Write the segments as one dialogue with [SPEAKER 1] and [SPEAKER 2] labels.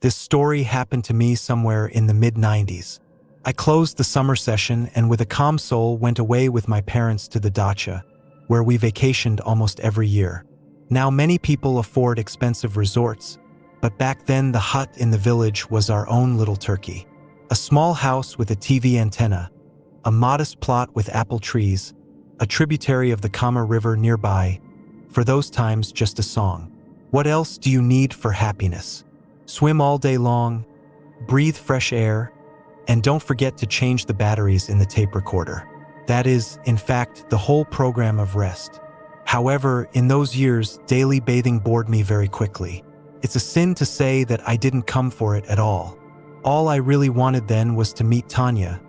[SPEAKER 1] This story happened to me somewhere in the mid-90s. I closed the summer session and with a calm soul went away with my parents to the dacha, where we vacationed almost every year. Now many people afford expensive resorts, but back then the hut in the village was our own little turkey. A small house with a TV antenna, a modest plot with apple trees, a tributary of the Kama River nearby, for those times just a song. What else do you need for happiness? Swim all day long, breathe fresh air, and don't forget to change the batteries in the tape recorder. That is, in fact, the whole program of rest. However, in those years, daily bathing bored me very quickly. It's a sin to say that I didn't come for it at all. All I really wanted then was to meet Tanya,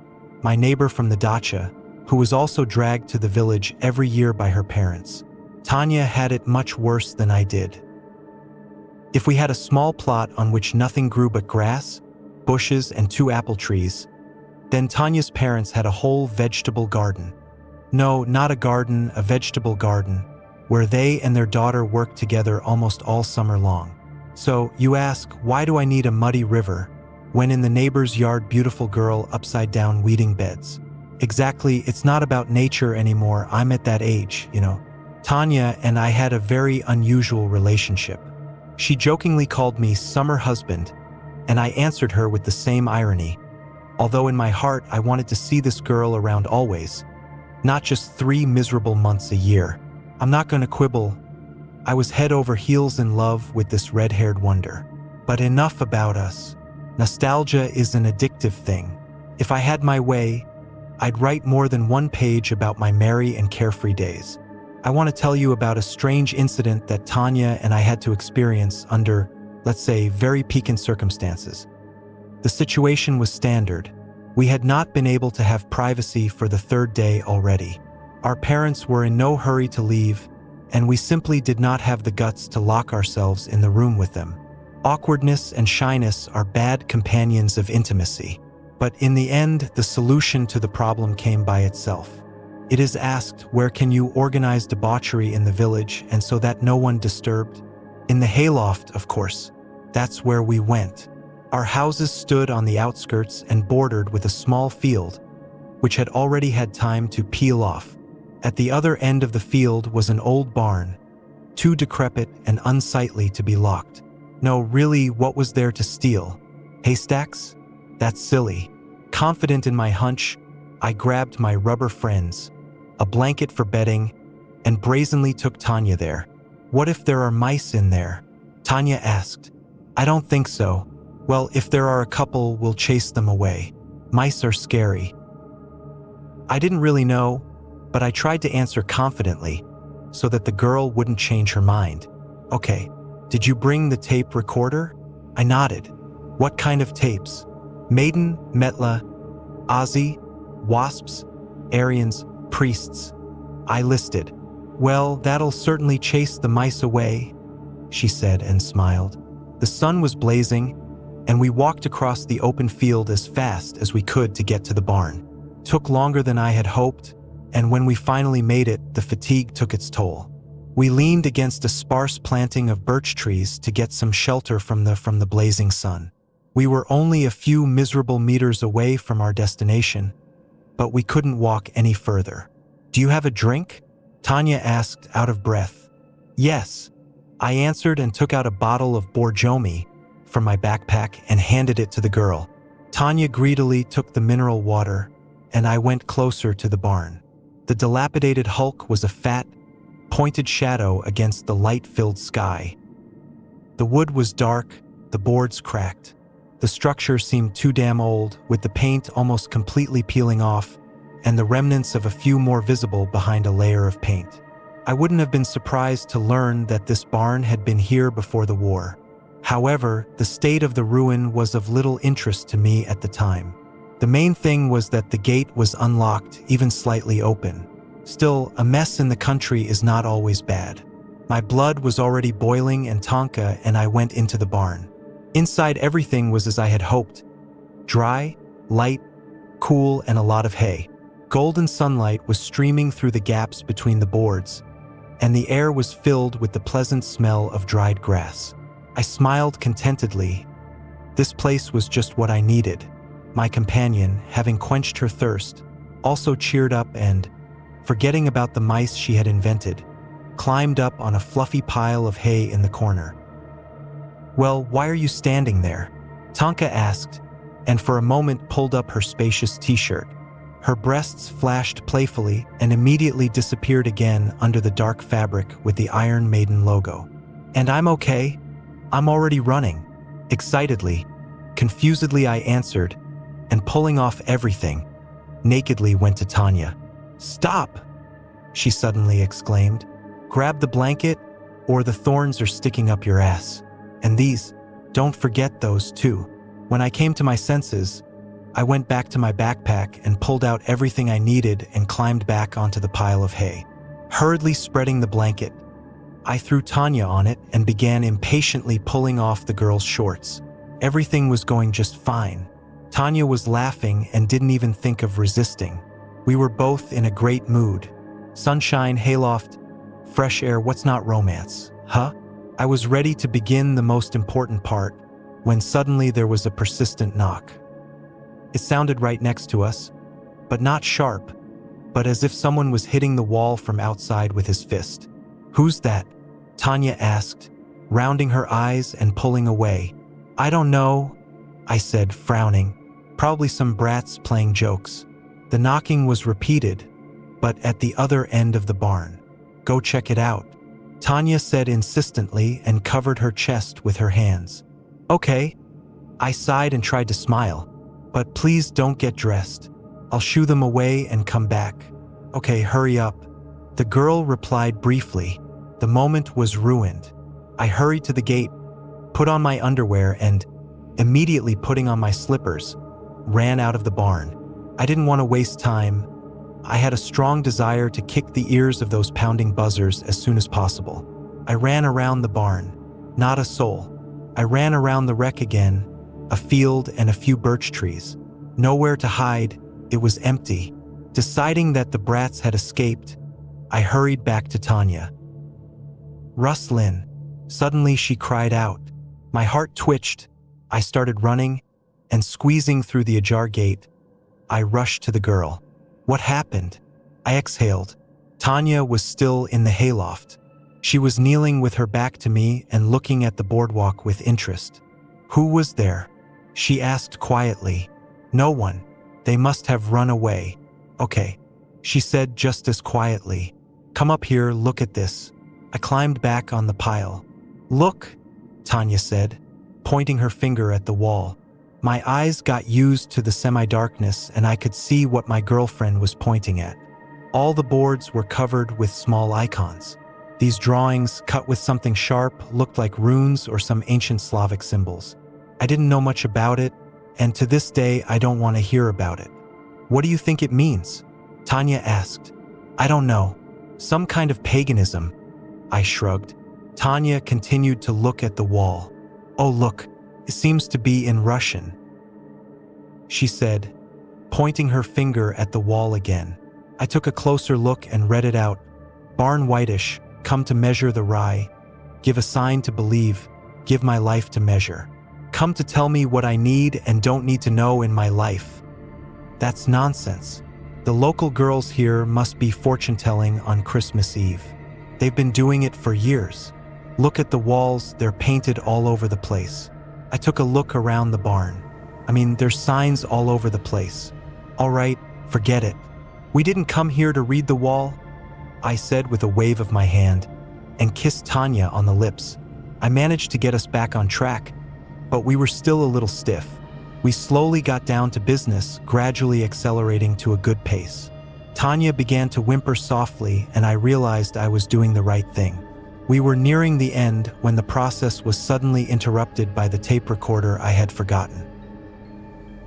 [SPEAKER 1] my neighbor from the dacha, who was also dragged to the village every year by her parents. Tanya had it much worse than I did. If we had a small plot on which nothing grew but grass, bushes, and 2 apple trees, then Tanya's parents had a whole vegetable garden. No, not a garden, a vegetable garden, where they and their daughter worked together almost all summer long. So, you ask, why do I need a muddy river, when in the neighbor's yard beautiful girl upside down weeding beds? Exactly, it's not about nature anymore. I'm at that age, you know. Tanya and I had a very unusual relationship. She jokingly called me summer husband, and I answered her with the same irony, although in my heart I wanted to see this girl around always, not just 3 miserable months a year. I'm not going to quibble. I was head over heels in love with this red-haired wonder. But enough about us. Nostalgia is an addictive thing. If I had my way, I'd write more than 1 page about my merry and carefree days. I want to tell you about a strange incident that Tanya and I had to experience under, let's say, very piquant circumstances. The situation was standard. We had not been able to have privacy for the 3rd day already. Our parents were in no hurry to leave, and we simply did not have the guts to lock ourselves in the room with them. Awkwardness and shyness are bad companions of intimacy. But in the end, the solution to the problem came by itself. It is asked, where can you organize debauchery in the village and so that no one disturbed? In the hayloft, of course. That's where we went. Our houses stood on the outskirts and bordered with a small field, which had already had time to peel off. At the other end of the field was an old barn, too decrepit and unsightly to be locked. No, really, what was there to steal? Haystacks? That's silly. Confident in my hunch, I grabbed my rubber friends, a blanket for bedding, and brazenly took Tanya there. What if there are mice in there? Tanya asked. I don't think so. Well, if there are a couple, we'll chase them away. Mice are scary. I didn't really know, but I tried to answer confidently so that the girl wouldn't change her mind. Okay, did you bring the tape recorder? I nodded. What kind of tapes? Maiden, Metla, Ozzy, Wasps, Aryans, Priests. I listed. Well, that'll certainly chase the mice away, she said and smiled. The sun was blazing, and we walked across the open field as fast as we could to get to the barn. Took longer than I had hoped, and when we finally made it, the fatigue took its toll. We leaned against a sparse planting of birch trees to get some shelter from the blazing sun. We were only a few miserable meters away from our destination, but we couldn't walk any further. Do you have a drink? Tanya asked, out of breath. Yes, I answered and took out a bottle of Borjomi from my backpack and handed it to the girl. Tanya greedily took the mineral water, and I went closer to the barn. The dilapidated hulk was a fat, pointed shadow against the light-filled sky. The wood was dark, the boards cracked. The structure seemed too damn old, with the paint almost completely peeling off, and the remnants of a few more visible behind a layer of paint. I wouldn't have been surprised to learn that this barn had been here before the war. However, the state of the ruin was of little interest to me at the time. The main thing was that the gate was unlocked, even slightly open. Still, a mess in the country is not always bad. My blood was already boiling in Tonka, and I went into the barn. Inside, everything was as I had hoped. Dry, light, cool, and a lot of hay. Golden sunlight was streaming through the gaps between the boards, and the air was filled with the pleasant smell of dried grass. I smiled contentedly. This place was just what I needed. My companion, having quenched her thirst, also cheered up and, forgetting about the mice she had invented, climbed up on a fluffy pile of hay in the corner. "Well, why are you standing there?" Tonka asked, and for a moment pulled up her spacious t-shirt. Her breasts flashed playfully and immediately disappeared again under the dark fabric with the Iron Maiden logo. "And I'm okay. I'm already running." Excitedly, confusedly I answered, and pulling off everything, nakedly went to Tanya. "Stop!" she suddenly exclaimed. "Grab the blanket, or the thorns are sticking up your ass. And these, don't forget those too." When I came to my senses, I went back to my backpack and pulled out everything I needed and climbed back onto the pile of hay. Hurriedly spreading the blanket, I threw Tanya on it and began impatiently pulling off the girl's shorts. Everything was going just fine. Tanya was laughing and didn't even think of resisting. We were both in a great mood. Sunshine, hayloft, fresh air, what's not romance, huh? I was ready to begin the most important part, when suddenly there was a persistent knock. It sounded right next to us, but not sharp, but as if someone was hitting the wall from outside with his fist. "Who's that?" Tanya asked, rounding her eyes and pulling away. "I don't know," I said, frowning. "Probably some brats playing jokes." The knocking was repeated, but at the other end of the barn. "Go check it out," Tanya said insistently and covered her chest with her hands. "Okay." I sighed and tried to smile. "But please don't get dressed. I'll shoo them away and come back." "Okay, hurry up." The girl replied briefly. The moment was ruined. I hurried to the gate, put on my underwear and, immediately putting on my slippers, ran out of the barn. I didn't want to waste time. I had a strong desire to kick the ears of those pounding buzzers as soon as possible. I ran around the barn. Not a soul. I ran around the wreck again, a field and a few birch trees. Nowhere to hide, it was empty. Deciding that the brats had escaped, I hurried back to Tanya. "Ruslin!" Suddenly she cried out. My heart twitched. I started running, and squeezing through the ajar gate, I rushed to the girl. "What happened?" I exhaled. Tanya was still in the hayloft. She was kneeling with her back to me and looking at the boardwalk with interest. "Who was there?" she asked quietly. "No one. They must have run away." "Okay," she said just as quietly. "Come up here, look at this." I climbed back on the pile. "Look," Tanya said, pointing her finger at the wall. My eyes got used to the semi-darkness and I could see what my girlfriend was pointing at. All the boards were covered with small icons. These drawings, cut with something sharp, looked like runes or some ancient Slavic symbols. I didn't know much about it, and to this day I don't want to hear about it. "What do you think it means?" Tanya asked. "I don't know. Some kind of paganism." I shrugged. Tanya continued to look at the wall. "Oh look, it seems to be in Russian," she said, pointing her finger at the wall again. I took a closer look and read it out. "Barn whitish, come to measure the rye. Give a sign to believe, give my life to measure. Come to tell me what I need and don't need to know in my life." That's nonsense. The local girls here must be fortune-telling on Christmas Eve. They've been doing it for years. Look at the walls, they're painted all over the place. I took a look around the barn. There's signs all over the place. "All right, forget it. We didn't come here to read the wall," I said with a wave of my hand, and kissed Tanya on the lips. I managed to get us back on track, but we were still a little stiff. We slowly got down to business, gradually accelerating to a good pace. Tanya began to whimper softly, and I realized I was doing the right thing. We were nearing the end when the process was suddenly interrupted by the tape recorder I had forgotten.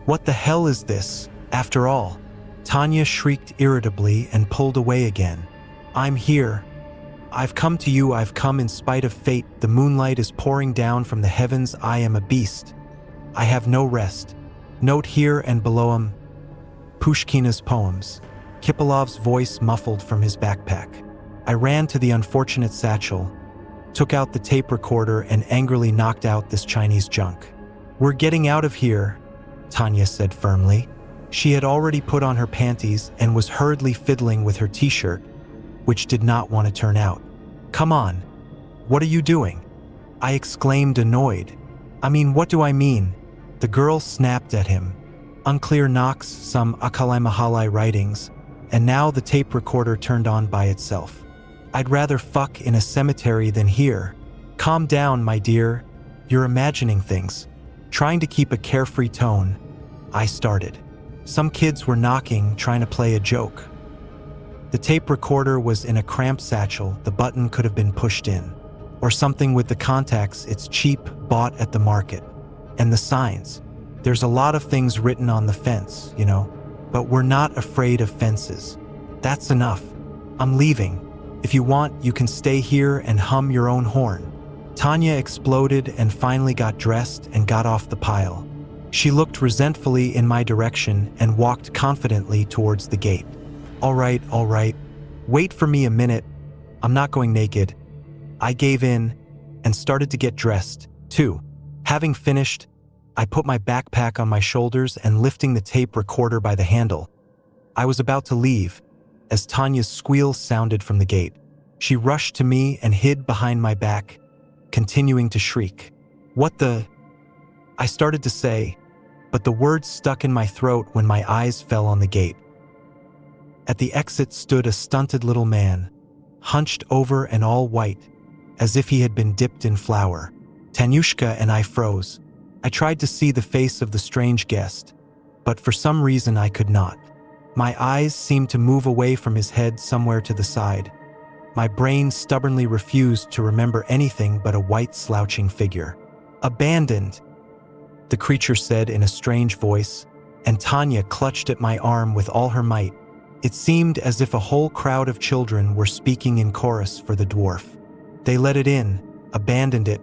[SPEAKER 1] "What the hell is this, after all?" Tanya shrieked irritably and pulled away again. "I'm here. I've come to you, I've come in spite of fate. The moonlight is pouring down from the heavens. I am a beast. I have no rest." Note here and below him, Pushkina's poems. Kipilov's voice muffled from his backpack. I ran to the unfortunate satchel, took out the tape recorder and angrily knocked out this Chinese junk. "We're getting out of here," Tanya said firmly. She had already put on her panties and was hurriedly fiddling with her t-shirt, which did not want to turn out. "Come on. What are you doing?" I exclaimed, annoyed. "I mean, what do I mean?" The girl snapped at him. Unclear knocks, some Akalai Mahalai writings, and now the tape recorder turned on by itself. "I'd rather fuck in a cemetery than here." "Calm down, my dear. You're imagining things." Trying to keep a carefree tone, I started. Some kids were knocking, trying to play a joke. The tape recorder was in a cramped satchel. The button could have been pushed in. Or something with the contacts. It's cheap, bought at the market. And the signs. There's a lot of things written on the fence, you know. But we're not afraid of fences. That's enough. I'm leaving. If you want, you can stay here and hum your own horn. Tanya exploded and finally got dressed and got off the pile. She looked resentfully in my direction and walked confidently towards the gate. All right. Wait for me a minute. I'm not going naked." I gave in and started to get dressed, too. Having finished, I put my backpack on my shoulders and lifting the tape recorder by the handle. I was about to leave as Tanya's squeal sounded from the gate. She rushed to me and hid behind my back, continuing to shriek. "What the?" I started to say, but the words stuck in my throat when my eyes fell on the gate. At the exit stood a stunted little man, hunched over and all white, as if he had been dipped in flour. Tanyushka and I froze. I tried to see the face of the strange guest, but for some reason I could not. My eyes seemed to move away from his head somewhere to the side. My brain stubbornly refused to remember anything but a white slouching figure. "Abandoned," the creature said in a strange voice, and Tanya clutched at my arm with all her might. It seemed as if a whole crowd of children were speaking in chorus for the dwarf. They let it in, abandoned it.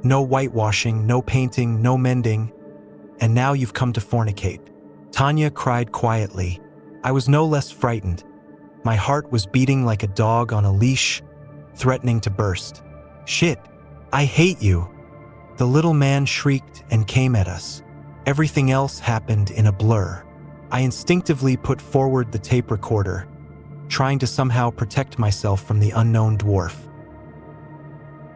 [SPEAKER 1] No whitewashing, no painting, no mending, and now you've come to fornicate. Tanya cried quietly. I was no less frightened. My heart was beating like a dog on a leash, threatening to burst. "Shit, I hate you!" The little man shrieked and came at us. Everything else happened in a blur. I instinctively put forward the tape recorder, trying to somehow protect myself from the unknown dwarf.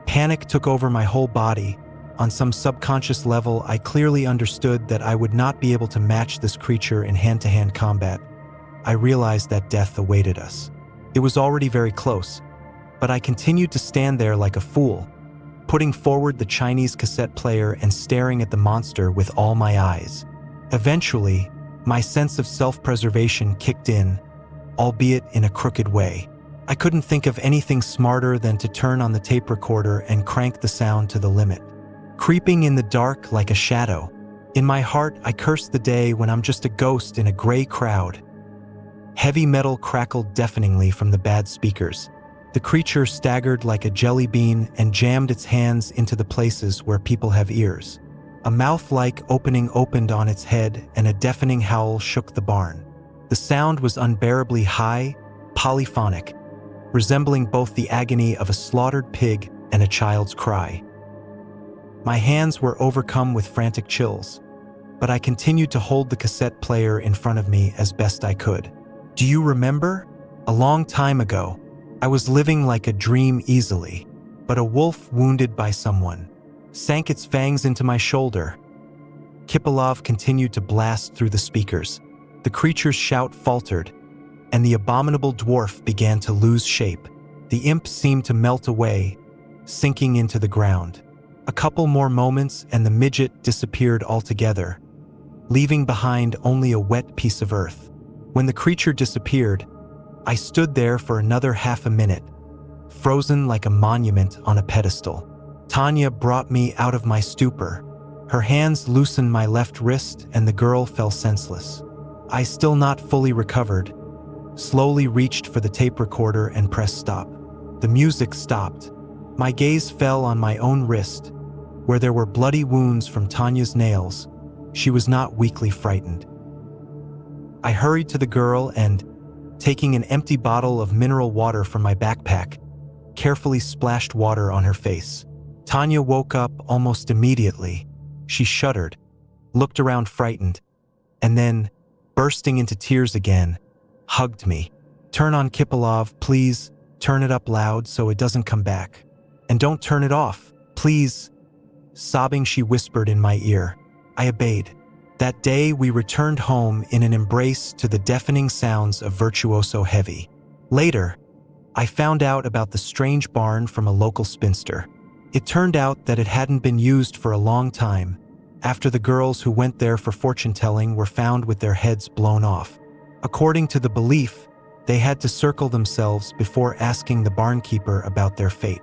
[SPEAKER 1] Panic took over my whole body. On some subconscious level, I clearly understood that I would not be able to match this creature in hand-to-hand combat. I realized that death awaited us. It was already very close, but I continued to stand there like a fool, putting forward the Chinese cassette player and staring at the monster with all my eyes. Eventually, my sense of self-preservation kicked in, albeit in a crooked way. I couldn't think of anything smarter than to turn on the tape recorder and crank the sound to the limit. Creeping in the dark like a shadow. In my heart, I cursed the day when I'm just a ghost in a gray crowd. Heavy metal crackled deafeningly from the bad speakers. The creature staggered like a jelly bean and jammed its hands into the places where people have ears. A mouth-like opening opened on its head and a deafening howl shook the barn. The sound was unbearably high, polyphonic, resembling both the agony of a slaughtered pig and a child's cry. My hands were overcome with frantic chills, but I continued to hold the cassette player in front of me as best I could. Do you remember? A long time ago, I was living like a dream easily, but a wolf wounded by someone sank its fangs into my shoulder. Kipalov continued to blast through the speakers. The creature's shout faltered, and the abominable dwarf began to lose shape. The imp seemed to melt away, sinking into the ground. A couple more moments and the midget disappeared altogether, leaving behind only a wet piece of earth. When the creature disappeared, I stood there for another half a minute, frozen like a monument on a pedestal. Tanya brought me out of my stupor. Her hands loosened my left wrist and the girl fell senseless. I, still not fully recovered, slowly reached for the tape recorder and pressed stop. The music stopped. My gaze fell on my own wrist, where there were bloody wounds from Tanya's nails. She was not weakly frightened. I hurried to the girl and, taking an empty bottle of mineral water from my backpack, carefully splashed water on her face. Tanya woke up almost immediately. She shuddered, looked around frightened, and then, bursting into tears again, hugged me. "Turn on Kipelov, please. Turn it up loud so it doesn't come back. And don't turn it off, please." Sobbing, she whispered in my ear. I obeyed. That day, we returned home in an embrace to the deafening sounds of Virtuoso Heavy. Later, I found out about the strange barn from a local spinster. It turned out that it hadn't been used for a long time, after the girls who went there for fortune-telling were found with their heads blown off. According to the belief, they had to circle themselves before asking the barnkeeper about their fate.